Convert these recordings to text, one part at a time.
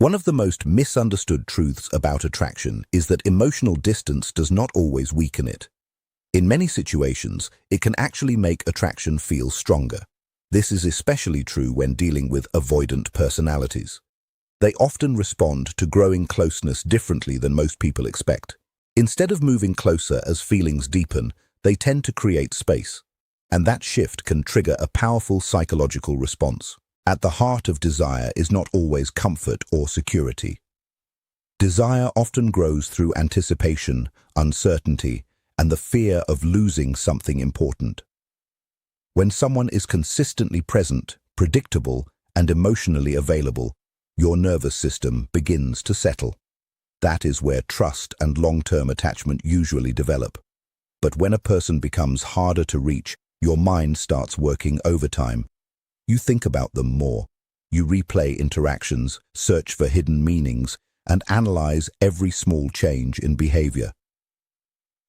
One of the most misunderstood truths about attraction is that emotional distance does not always weaken it. In many situations, it can actually make attraction feel stronger. This is especially true when dealing with avoidant personalities. They often respond to growing closeness differently than most people expect. Instead of moving closer as feelings deepen, they tend to create space. And that shift can trigger a powerful psychological response. At the heart of desire is not always comfort or security. Desire often grows through anticipation, uncertainty, and the fear of losing something important. When someone is consistently present, predictable, and emotionally available, your nervous system begins to settle. That is where trust and long-term attachment usually develop. But when a person becomes harder to reach, your mind starts working overtime. You think about them more. You replay interactions, search for hidden meanings, and analyze every small change in behavior.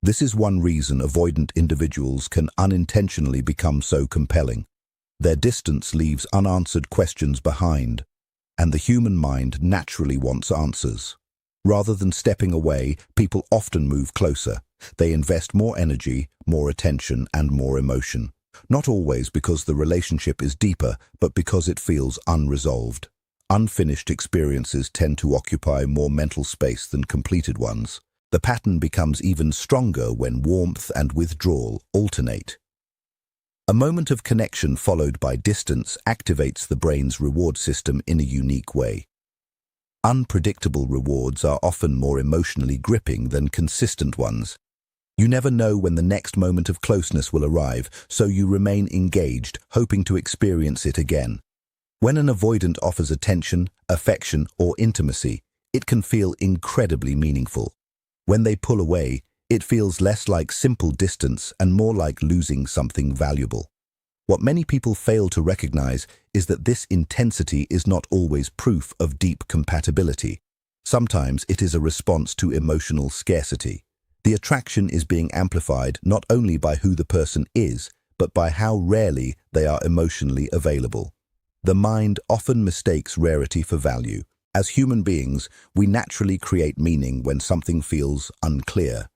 This is one reason avoidant individuals can unintentionally become so compelling. Their distance leaves unanswered questions behind, and the human mind naturally wants answers. Rather than stepping away, people often move closer. They invest more energy, more attention, and more emotion. Not always because the relationship is deeper, but because it feels unresolved. Unfinished experiences tend to occupy more mental space than completed ones. The pattern becomes even stronger when warmth and withdrawal alternate. A moment of connection followed by distance activates the brain's reward system in a unique way. Unpredictable rewards are often more emotionally gripping than consistent ones. You never know when the next moment of closeness will arrive, so you remain engaged, hoping to experience it again. When an avoidant offers attention, affection, or intimacy, it can feel incredibly meaningful. When they pull away, it feels less like simple distance and more like losing something valuable. What many people fail to recognize is that this intensity is not always proof of deep compatibility. Sometimes it is a response to emotional scarcity. The attraction is being amplified not only by who the person is, but by how rarely they are emotionally available. The mind often mistakes rarity for value. As human beings, we naturally create meaning when something feels unclear.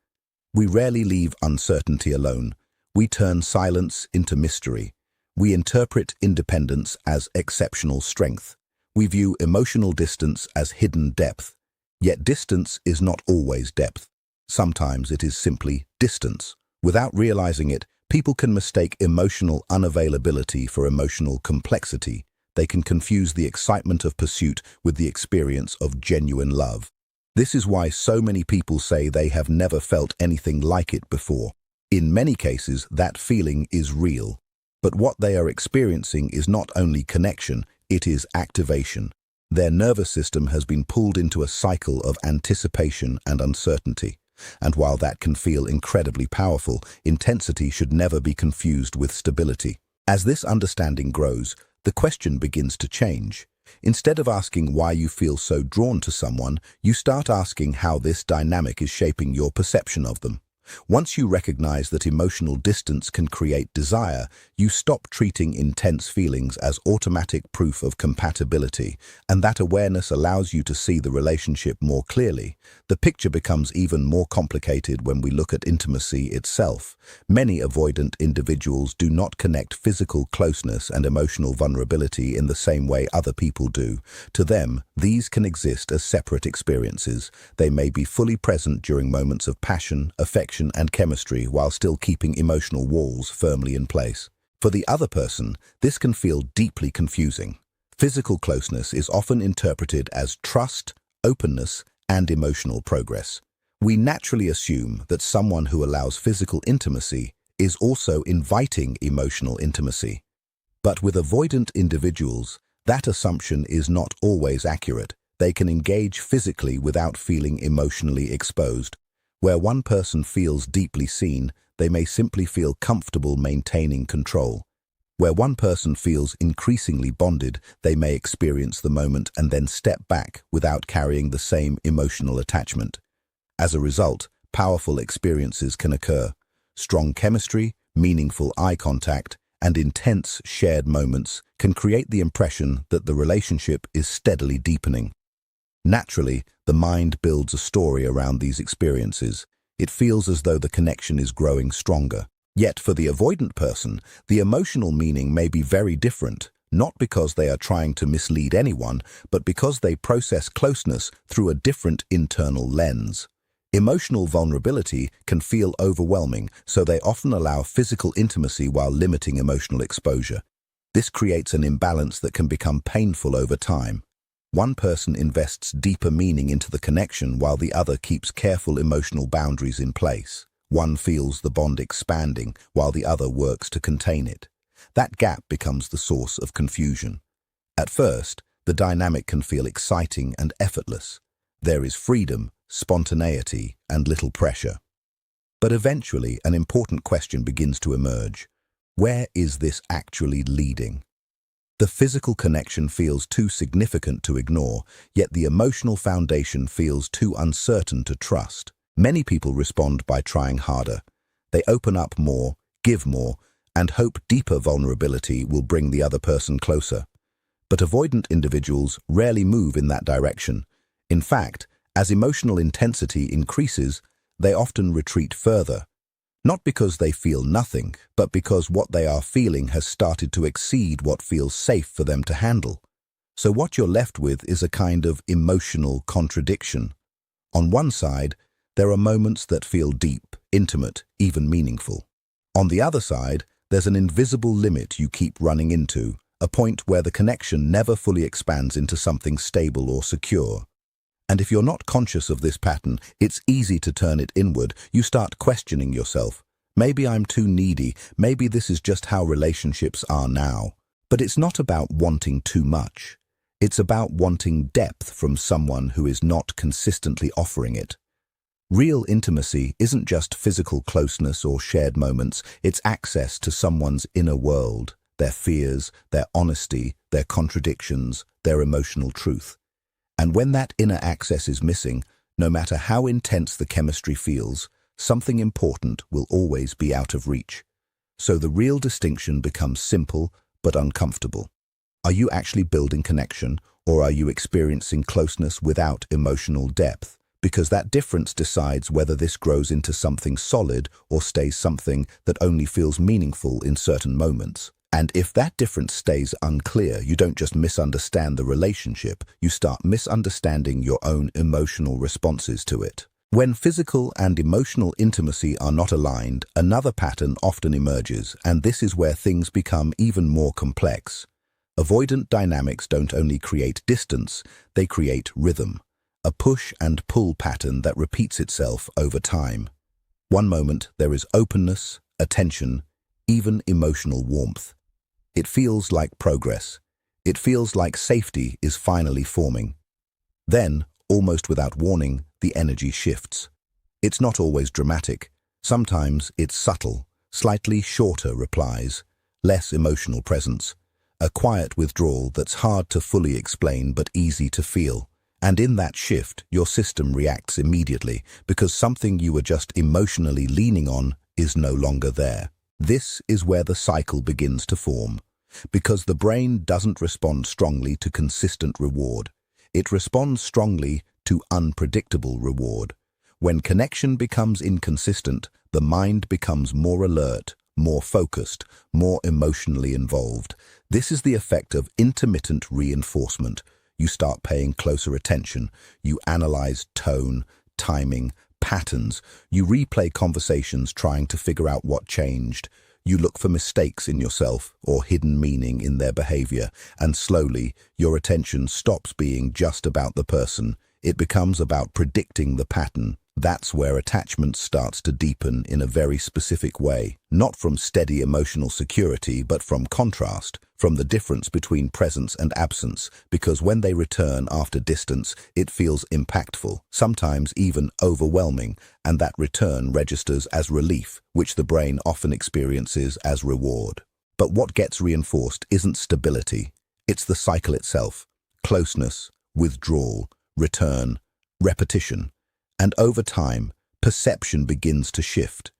We rarely leave uncertainty alone. We turn silence into mystery. We interpret independence as exceptional strength. We view emotional distance as hidden depth. Yet distance is not always depth. Sometimes it is simply distance. Without realizing it, people can mistake emotional unavailability for emotional complexity. They can confuse the excitement of pursuit with the experience of genuine love. This is why so many people say they have never felt anything like it before. In many cases, that feeling is real. But what they are experiencing is not only connection, it is activation. Their nervous system has been pulled into a cycle of anticipation and uncertainty. And while that can feel incredibly powerful, intensity should never be confused with stability. As this understanding grows, the question begins to change. Instead of asking why you feel so drawn to someone, you start asking how this dynamic is shaping your perception of them. Once you recognize that emotional distance can create desire, you stop treating intense feelings as automatic proof of compatibility, and that awareness allows you to see the relationship more clearly. The picture becomes even more complicated when we look at intimacy itself. Many avoidant individuals do not connect physical closeness and emotional vulnerability in the same way other people do. To them, these can exist as separate experiences. They may be fully present during moments of passion, affection, and chemistry while still keeping emotional walls firmly in place. For the other person, this can feel deeply confusing. Physical closeness is often interpreted as trust, openness, and emotional progress. We naturally assume that someone who allows physical intimacy is also inviting emotional intimacy. But with avoidant individuals, that assumption is not always accurate. They can engage physically without feeling emotionally exposed. Where one person feels deeply seen, they may simply feel comfortable maintaining control. Where one person feels increasingly bonded, they may experience the moment and then step back without carrying the same emotional attachment. As a result, powerful experiences can occur. Strong chemistry, meaningful eye contact, and intense shared moments can create the impression that the relationship is steadily deepening. Naturally, the mind builds a story around these experiences. It feels as though the connection is growing stronger. Yet for the avoidant person, the emotional meaning may be very different, not because they are trying to mislead anyone, but because they process closeness through a different internal lens. Emotional vulnerability can feel overwhelming, so they often allow physical intimacy while limiting emotional exposure. This creates an imbalance that can become painful over time. One person invests deeper meaning into the connection while the other keeps careful emotional boundaries in place. One feels the bond expanding while the other works to contain it. That gap becomes the source of confusion. At first, the dynamic can feel exciting and effortless. There is freedom, spontaneity, and little pressure. But eventually, an important question begins to emerge. Where is this actually leading? The physical connection feels too significant to ignore, yet the emotional foundation feels too uncertain to trust. Many people respond by trying harder. They open up more, give more, and hope deeper vulnerability will bring the other person closer. But avoidant individuals rarely move in that direction. In fact, as emotional intensity increases, they often retreat further. Not because they feel nothing, but because what they are feeling has started to exceed what feels safe for them to handle. So what you're left with is a kind of emotional contradiction. On one side, there are moments that feel deep, intimate, even meaningful. On the other side, there's an invisible limit you keep running into, a point where the connection never fully expands into something stable or secure. And if you're not conscious of this pattern, it's easy to turn it inward. You start questioning yourself. Maybe I'm too needy. Maybe this is just how relationships are now. But it's not about wanting too much. It's about wanting depth from someone who is not consistently offering it. Real intimacy isn't just physical closeness or shared moments. It's access to someone's inner world, their fears, their honesty, their contradictions, their emotional truth. And when that inner access is missing, no matter how intense the chemistry feels, something important will always be out of reach. So the real distinction becomes simple but uncomfortable. Are you actually building connection, or are you experiencing closeness without emotional depth? Because that difference decides whether this grows into something solid or stays something that only feels meaningful in certain moments. And if that difference stays unclear, you don't just misunderstand the relationship, you start misunderstanding your own emotional responses to it. When physical and emotional intimacy are not aligned, another pattern often emerges, and this is where things become even more complex. Avoidant dynamics don't only create distance, they create rhythm, a push and pull pattern that repeats itself over time. One moment there is openness, attention, even emotional warmth. It feels like progress. It feels like safety is finally forming. Then, almost without warning, the energy shifts. It's not always dramatic. Sometimes it's subtle, slightly shorter replies, less emotional presence, a quiet withdrawal that's hard to fully explain but easy to feel. And in that shift, your system reacts immediately because something you were just emotionally leaning on is no longer there. This is where the cycle begins to form. Because the brain doesn't respond strongly to consistent reward. It responds strongly to unpredictable reward. When connection becomes inconsistent, the mind becomes more alert, more focused, more emotionally involved. This is the effect of intermittent reinforcement. You start paying closer attention. You analyze tone, timing, patterns. You replay conversations trying to figure out what changed. You look for mistakes in yourself or hidden meaning in their behavior, and slowly, your attention stops being just about the person. It becomes about predicting the pattern. That's where attachment starts to deepen in a very specific way, not from steady emotional security, but from contrast, from the difference between presence and absence, because when they return after distance, it feels impactful, sometimes even overwhelming, and that return registers as relief, which the brain often experiences as reward. But what gets reinforced isn't stability, it's the cycle itself: closeness, withdrawal, return, repetition. And over time, perception begins to shift.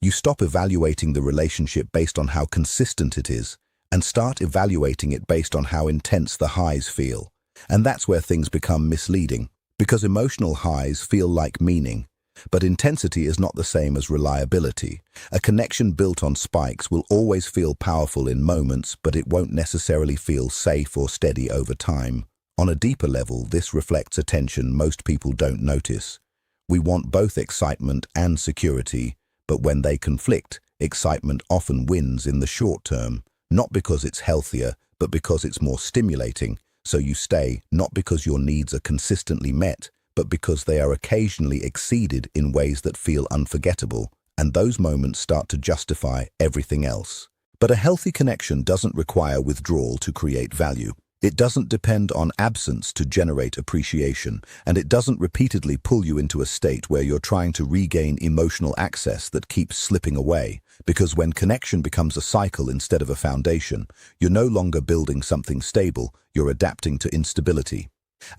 You stop evaluating the relationship based on how consistent it is, and start evaluating it based on how intense the highs feel. And that's where things become misleading. Because emotional highs feel like meaning, but intensity is not the same as reliability. A connection built on spikes will always feel powerful in moments, but it won't necessarily feel safe or steady over time. On a deeper level, this reflects a tension most people don't notice. We want both excitement and security, but when they conflict, excitement often wins in the short term, not because it's healthier, but because it's more stimulating. So you stay, not because your needs are consistently met, but because they are occasionally exceeded in ways that feel unforgettable, and those moments start to justify everything else. But a healthy connection doesn't require withdrawal to create value. It doesn't depend on absence to generate appreciation, and it doesn't repeatedly pull you into a state where you're trying to regain emotional access that keeps slipping away. Because when connection becomes a cycle instead of a foundation, you're no longer building something stable, you're adapting to instability.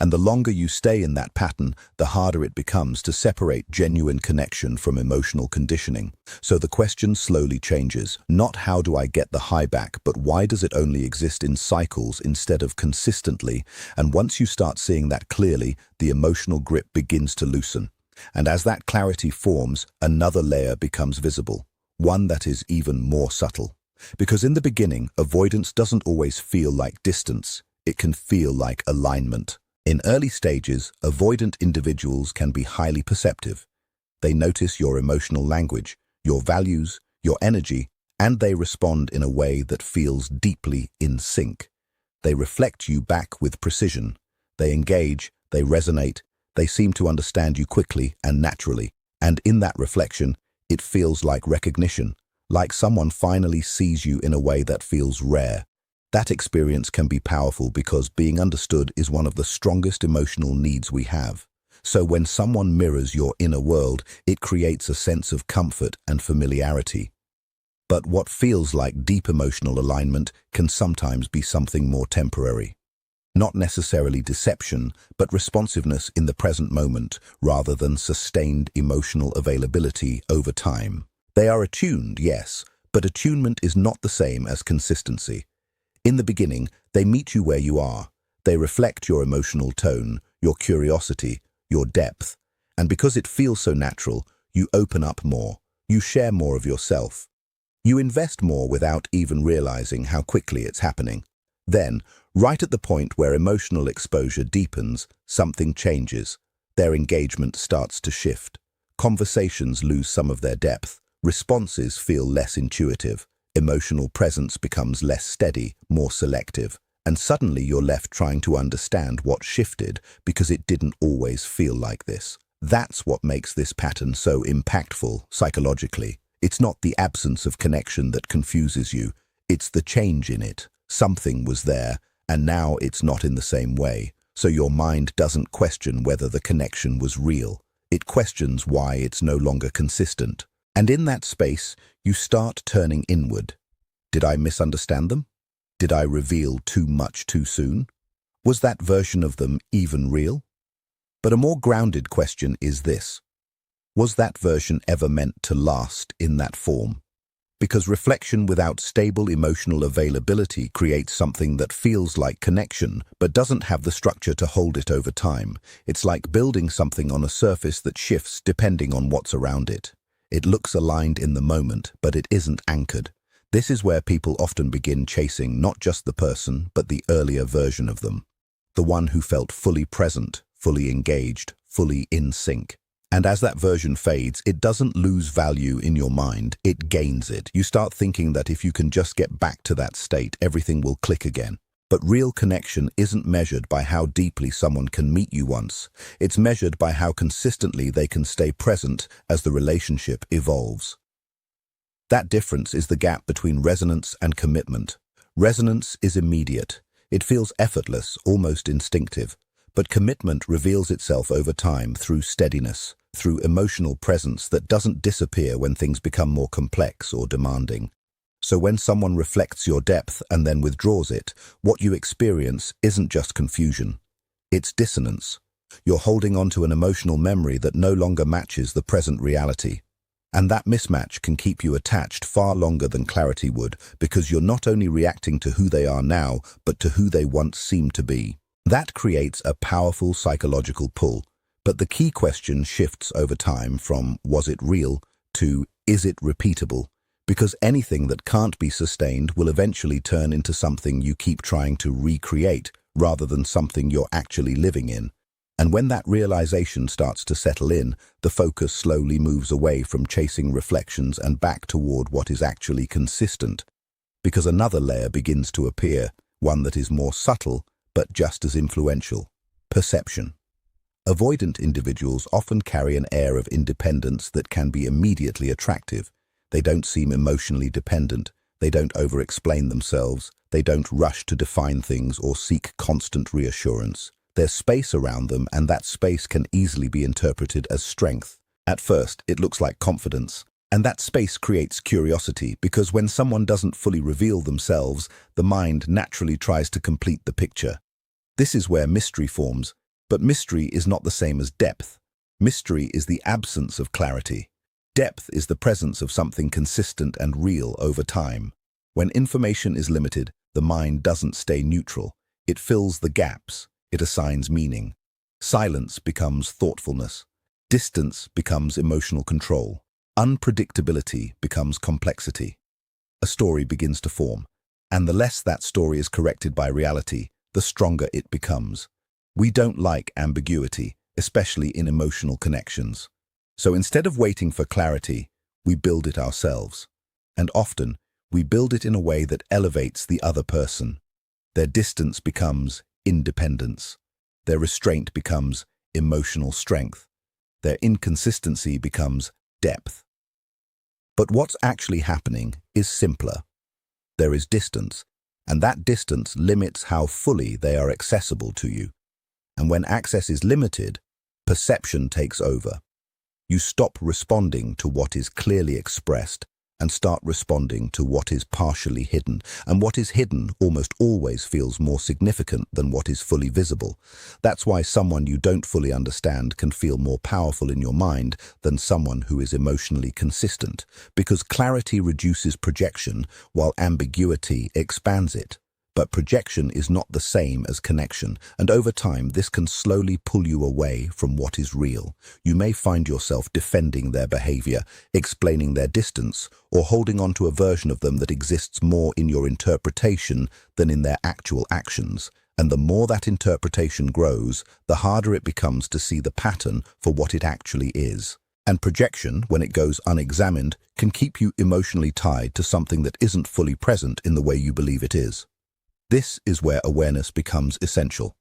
And the longer you stay in that pattern, the harder it becomes to separate genuine connection from emotional conditioning. So the question slowly changes, not how do I get the high back, but why does it only exist in cycles instead of consistently? And once you start seeing that clearly, the emotional grip begins to loosen. And as that clarity forms, another layer becomes visible, one that is even more subtle. Because in the beginning, avoidance doesn't always feel like distance, it can feel like alignment. In early stages, avoidant individuals can be highly perceptive. They notice your emotional language, your values, your energy, and they respond in a way that feels deeply in sync. They reflect you back with precision. They engage, they resonate, they seem to understand you quickly and naturally. And in that reflection, it feels like recognition, like someone finally sees you in a way that feels rare. That experience can be powerful because being understood is one of the strongest emotional needs we have. So when someone mirrors your inner world, it creates a sense of comfort and familiarity. But what feels like deep emotional alignment can sometimes be something more temporary. Not necessarily deception, but responsiveness in the present moment rather than sustained emotional availability over time. They are attuned, yes, but attunement is not the same as consistency. In the beginning, they meet you where you are. They reflect your emotional tone, your curiosity, your depth. And because it feels so natural, you open up more. You share more of yourself. You invest more without even realizing how quickly it's happening. Then, right at the point where emotional exposure deepens, something changes. Their engagement starts to shift. Conversations lose some of their depth. Responses feel less intuitive. Emotional presence becomes less steady, more selective, and suddenly you're left trying to understand what shifted because it didn't always feel like this. That's what makes this pattern so impactful psychologically. It's not the absence of connection that confuses you, it's the change in it. Something was there, and now it's not in the same way. So your mind doesn't question whether the connection was real. It questions why it's no longer consistent. And in that space, you start turning inward. Did I misunderstand them? Did I reveal too much too soon? Was that version of them even real? But a more grounded question is this. Was that version ever meant to last in that form? Because reflection without stable emotional availability creates something that feels like connection, but doesn't have the structure to hold it over time. It's like building something on a surface that shifts depending on what's around it. It looks aligned in the moment, but it isn't anchored. This is where people often begin chasing not just the person, but the earlier version of them. The one who felt fully present, fully engaged, fully in sync. And as that version fades, it doesn't lose value in your mind, it gains it. You start thinking that if you can just get back to that state, everything will click again. But real connection isn't measured by how deeply someone can meet you once. It's measured by how consistently they can stay present as the relationship evolves. That difference is the gap between resonance and commitment. Resonance is immediate. It feels effortless, almost instinctive. But commitment reveals itself over time through steadiness, through emotional presence that doesn't disappear when things become more complex or demanding. So when someone reflects your depth and then withdraws it, what you experience isn't just confusion. It's dissonance. You're holding on to an emotional memory that no longer matches the present reality. And that mismatch can keep you attached far longer than clarity would, because you're not only reacting to who they are now, but to who they once seemed to be. That creates a powerful psychological pull, but the key question shifts over time from was it real to is it repeatable? Because anything that can't be sustained will eventually turn into something you keep trying to recreate rather than something you're actually living in. And when that realization starts to settle in, the focus slowly moves away from chasing reflections and back toward what is actually consistent. Because another layer begins to appear, one that is more subtle but just as influential: perception. Avoidant individuals often carry an air of independence that can be immediately attractive. They don't seem emotionally dependent, they don't over-explain themselves, they don't rush to define things or seek constant reassurance. There's space around them, and that space can easily be interpreted as strength. At first, it looks like confidence, and that space creates curiosity because when someone doesn't fully reveal themselves, the mind naturally tries to complete the picture. This is where mystery forms, but mystery is not the same as depth. Mystery is the absence of clarity. Depth is the presence of something consistent and real over time. When information is limited, the mind doesn't stay neutral. It fills the gaps. It assigns meaning. Silence becomes thoughtfulness. Distance becomes emotional control. Unpredictability becomes complexity. A story begins to form, and the less that story is corrected by reality, the stronger it becomes. We don't like ambiguity, especially in emotional connections. So instead of waiting for clarity, we build it ourselves. And often, we build it in a way that elevates the other person. Their distance becomes independence. Their restraint becomes emotional strength. Their inconsistency becomes depth. But what's actually happening is simpler. There is distance, and that distance limits how fully they are accessible to you. And when access is limited, perception takes over. You stop responding to what is clearly expressed and start responding to what is partially hidden. And what is hidden almost always feels more significant than what is fully visible. That's why someone you don't fully understand can feel more powerful in your mind than someone who is emotionally consistent, because clarity reduces projection while ambiguity expands it. But projection is not the same as connection, and over time this can slowly pull you away from what is real. You may find yourself defending their behavior, explaining their distance, or holding on to a version of them that exists more in your interpretation than in their actual actions. And the more that interpretation grows, the harder it becomes to see the pattern for what it actually is. And projection, when it goes unexamined, can keep you emotionally tied to something that isn't fully present in the way you believe it is. This is where awareness becomes essential.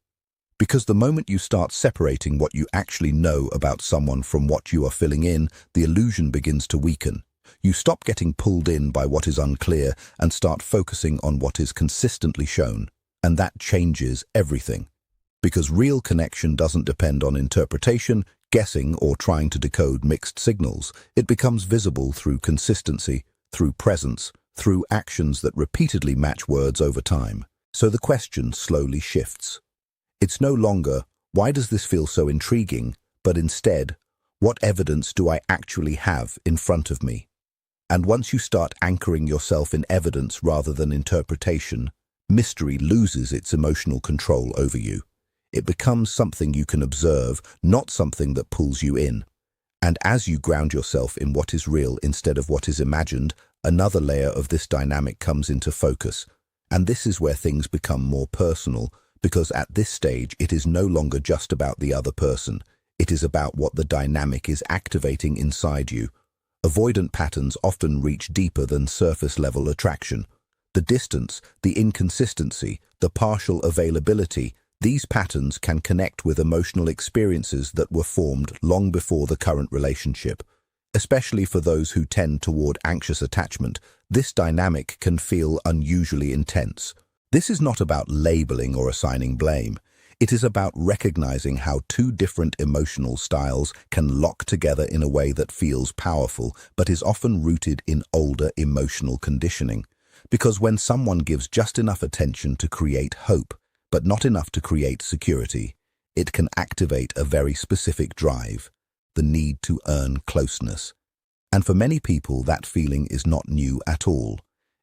Because the moment you start separating what you actually know about someone from what you are filling in, the illusion begins to weaken. You stop getting pulled in by what is unclear and start focusing on what is consistently shown. And that changes everything. Because real connection doesn't depend on interpretation, guessing, or trying to decode mixed signals. It becomes visible through consistency, through presence, through actions that repeatedly match words over time. So the question slowly shifts. It's no longer, why does this feel so intriguing, but instead, what evidence do I actually have in front of me? And once you start anchoring yourself in evidence rather than interpretation, mystery loses its emotional control over you. It becomes something you can observe, not something that pulls you in. And as you ground yourself in what is real instead of what is imagined, another layer of this dynamic comes into focus. And this is where things become more personal, because at this stage it is no longer just about the other person. It is about what the dynamic is activating inside you. Avoidant patterns often reach deeper than surface-level attraction. The distance, the inconsistency, the partial availability, these patterns can connect with emotional experiences that were formed long before the current relationship. Especially for those who tend toward anxious attachment, this dynamic can feel unusually intense. This is not about labeling or assigning blame. It is about recognizing how two different emotional styles can lock together in a way that feels powerful, but is often rooted in older emotional conditioning. Because when someone gives just enough attention to create hope, but not enough to create security, it can activate a very specific drive: the need to earn closeness. And for many people, that feeling is not new at all.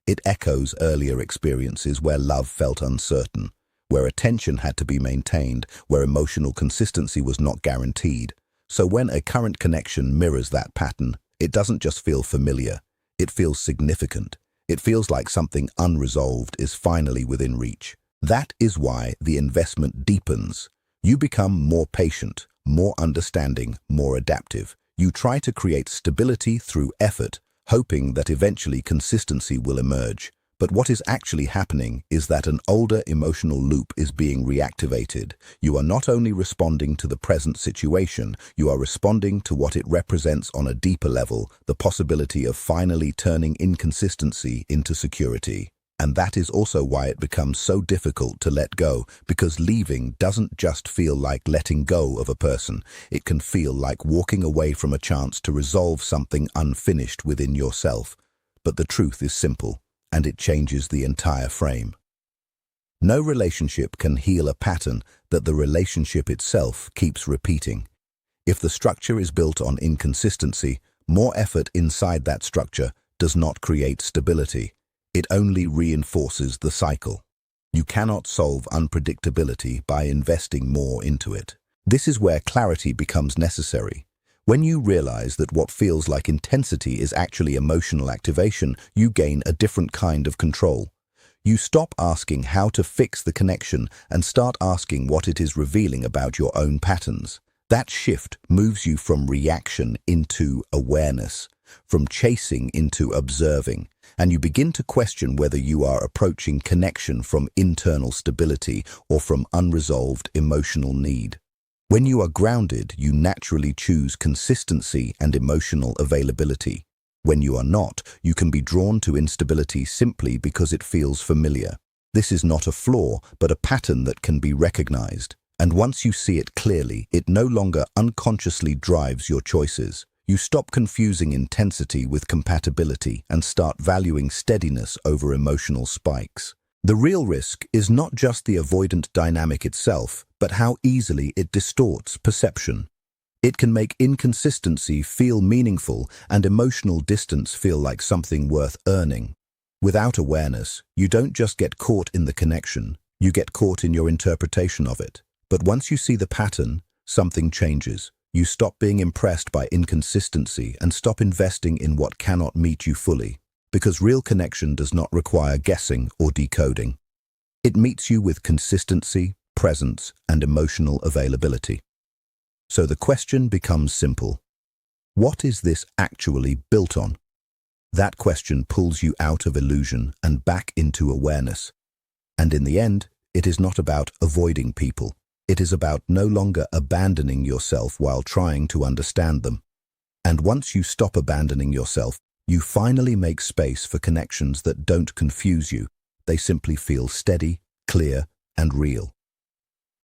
It echoes earlier experiences where love felt uncertain, where attention had to be maintained, where emotional consistency was not guaranteed. So when a current connection mirrors that pattern, it doesn't just feel familiar, it feels significant. It feels like something unresolved is finally within reach. That is why the investment deepens. You become more patient, more understanding, more adaptive. You try to create stability through effort, hoping that eventually consistency will emerge. But what is actually happening is that an older emotional loop is being reactivated. You are not only responding to the present situation, you are responding to what it represents on a deeper level, the possibility of finally turning inconsistency into security. And that is also why it becomes so difficult to let go, because leaving doesn't just feel like letting go of a person. It can feel like walking away from a chance to resolve something unfinished within yourself. But the truth is simple, and it changes the entire frame. No relationship can heal a pattern that the relationship itself keeps repeating. If the structure is built on inconsistency, more effort inside that structure does not create stability. It only reinforces the cycle. You cannot solve unpredictability by investing more into it. This is where clarity becomes necessary. When you realize that what feels like intensity is actually emotional activation, you gain a different kind of control. You stop asking how to fix the connection and start asking what it is revealing about your own patterns. That shift moves you from reaction into awareness, from chasing into observing, and you begin to question whether you are approaching connection from internal stability or from unresolved emotional need. When you are grounded, you naturally choose consistency and emotional availability. When you are not, you can be drawn to instability simply because it feels familiar. This is not a flaw, but a pattern that can be recognized. And once you see it clearly, it no longer unconsciously drives your choices. You stop confusing intensity with compatibility and start valuing steadiness over emotional spikes. The real risk is not just the avoidant dynamic itself, but how easily it distorts perception. It can make inconsistency feel meaningful and emotional distance feel like something worth earning. Without awareness, you don't just get caught in the connection, you get caught in your interpretation of it. But once you see the pattern, something changes. You stop being impressed by inconsistency and stop investing in what cannot meet you fully. Because real connection does not require guessing or decoding. It meets you with consistency, presence, and emotional availability. So the question becomes simple. What is this actually built on? That question pulls you out of illusion and back into awareness. And in the end, it is not about avoiding people. It is about no longer abandoning yourself while trying to understand them. And once you stop abandoning yourself, you finally make space for connections that don't confuse you. They simply feel steady, clear, and real.